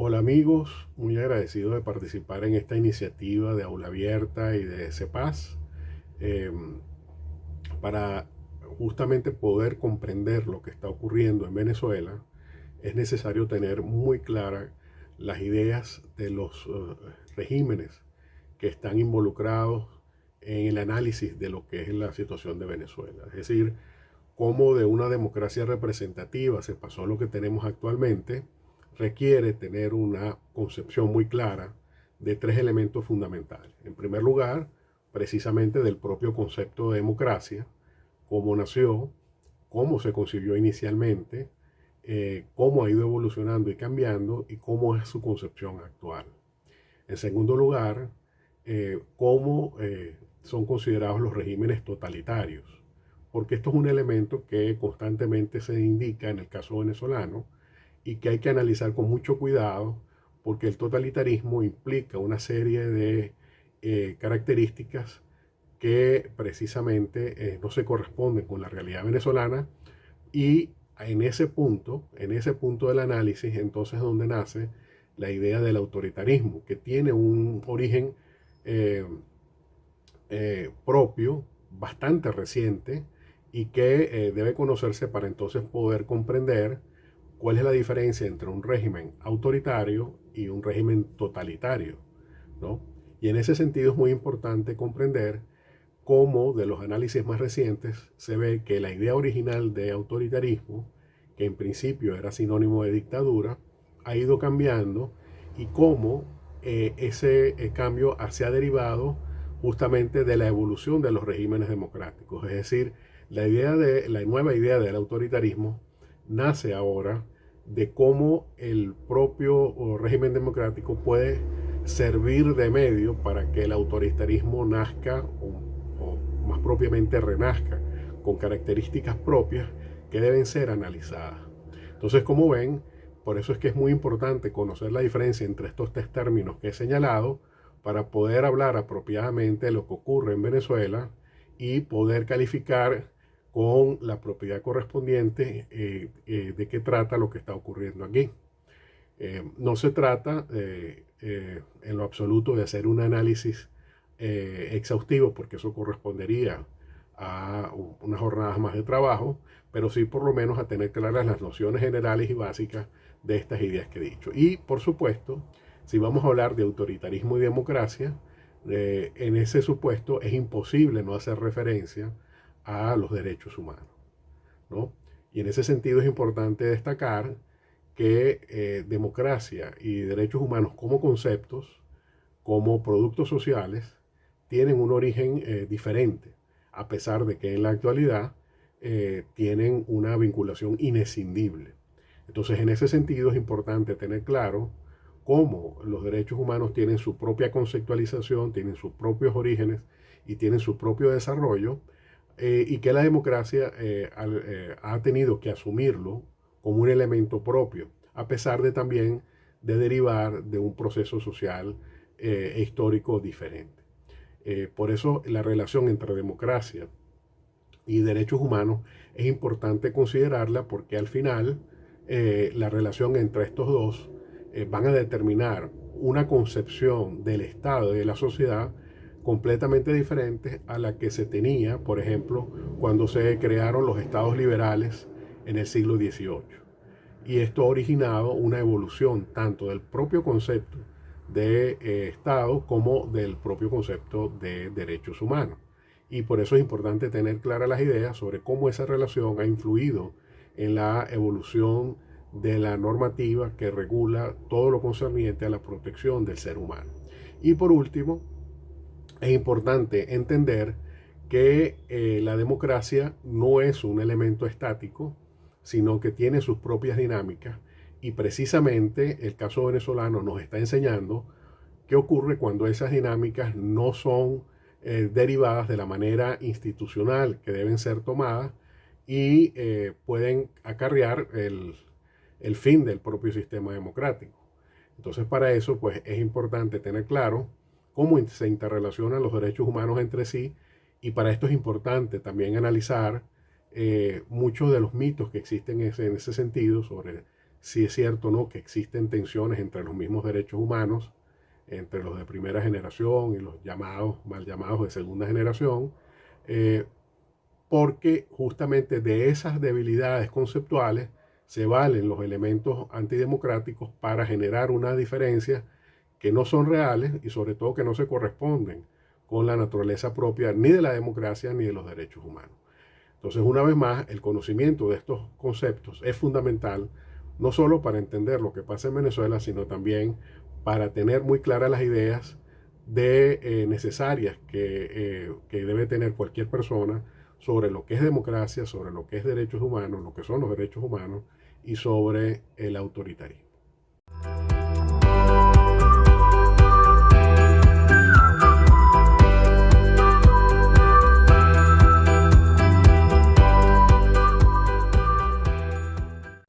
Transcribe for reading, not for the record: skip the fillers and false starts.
Hola amigos, muy agradecido de participar en esta iniciativa de Aula Abierta y de CEPAS eh, para justamente poder comprender lo que está ocurriendo en Venezuela. Es necesario tener muy claras las ideas de los regímenes que están involucrados en el análisis de lo que es la situación de Venezuela. Es decir, cómo de una democracia representativa se pasó a lo que tenemos actualmente, requiere tener una concepción muy clara de tres elementos fundamentales. En primer lugar, precisamente del propio concepto de democracia, cómo nació, cómo se concibió inicialmente, cómo ha ido evolucionando y cambiando y cómo es su concepción actual. En segundo lugar, cómo son considerados los regímenes totalitarios, porque esto es un elemento que constantemente se indica en el caso venezolano y que hay que analizar con mucho cuidado, porque el totalitarismo implica una serie de características que precisamente no se corresponden con la realidad venezolana, y en ese punto del análisis, entonces es donde nace la idea del autoritarismo, que tiene un origen eh, propio, bastante reciente, y que debe conocerse para entonces poder comprender cuál es la diferencia entre un régimen autoritario y un régimen totalitario, ¿no? Y en ese sentido es muy importante comprender cómo de los análisis más recientes se ve que la idea original de autoritarismo, que en principio era sinónimo de dictadura, ha ido cambiando, y cómo ese cambio se ha derivado justamente de la evolución de los regímenes democráticos. Es decir, la nueva idea del autoritarismo nace ahora de cómo el propio régimen democrático puede servir de medio para que el autoritarismo nazca o más propiamente renazca con características propias que deben ser analizadas. Entonces, como ven, por eso es que es muy importante conocer la diferencia entre estos tres términos que he señalado para poder hablar apropiadamente de lo que ocurre en Venezuela y poder calificar con la propiedad correspondiente de qué trata lo que está ocurriendo aquí. No se trata en lo absoluto de hacer un análisis exhaustivo, porque eso correspondería a unas jornadas más de trabajo, pero sí por lo menos a tener claras las nociones generales y básicas de estas ideas que he dicho. Y por supuesto, si vamos a hablar de autoritarismo y democracia, en ese supuesto es imposible no hacer referencia a los derechos humanos, ¿no? Y en ese sentido es importante destacar que democracia y derechos humanos como conceptos, como productos sociales, tienen un origen diferente, a pesar de que en la actualidad tienen una vinculación inescindible. Entonces, en ese sentido es importante tener claro cómo los derechos humanos tienen su propia conceptualización, tienen sus propios orígenes y tienen su propio desarrollo, y que la democracia ha tenido que asumirlo como un elemento propio, a pesar de también de derivar de un proceso social e histórico diferente. Por eso la relación entre democracia y derechos humanos es importante considerarla, porque al final la relación entre estos dos van a determinar una concepción del Estado y de la sociedad completamente diferente a la que se tenía, por ejemplo, cuando se crearon los estados liberales en el siglo XVIII. Y esto ha originado una evolución tanto del propio concepto de Estado como del propio concepto de derechos humanos. Y por eso es importante tener claras las ideas sobre cómo esa relación ha influido en la evolución de la normativa que regula todo lo concerniente a la protección del ser humano. Y por último, es importante entender que la democracia no es un elemento estático, sino que tiene sus propias dinámicas, y precisamente el caso venezolano nos está enseñando qué ocurre cuando esas dinámicas no son derivadas de la manera institucional que deben ser tomadas, y pueden acarrear el fin del propio sistema democrático. Entonces, para eso pues es importante tener claro cómo se interrelacionan los derechos humanos entre sí, y para esto es importante también analizar muchos de los mitos que existen en ese sentido sobre si es cierto o no que existen tensiones entre los mismos derechos humanos, entre los de primera generación y los llamados, mal llamados de segunda generación, eh, porque justamente de esas debilidades conceptuales se valen los elementos antidemocráticos para generar una diferencia que no son reales y sobre todo que no se corresponden con la naturaleza propia ni de la democracia ni de los derechos humanos. Entonces, una vez más, el conocimiento de estos conceptos es fundamental, no solo para entender lo que pasa en Venezuela, sino también para tener muy claras las ideas necesarias que debe tener cualquier persona sobre lo que es democracia, sobre lo que es derechos humanos, lo que son los derechos humanos y sobre el autoritarismo.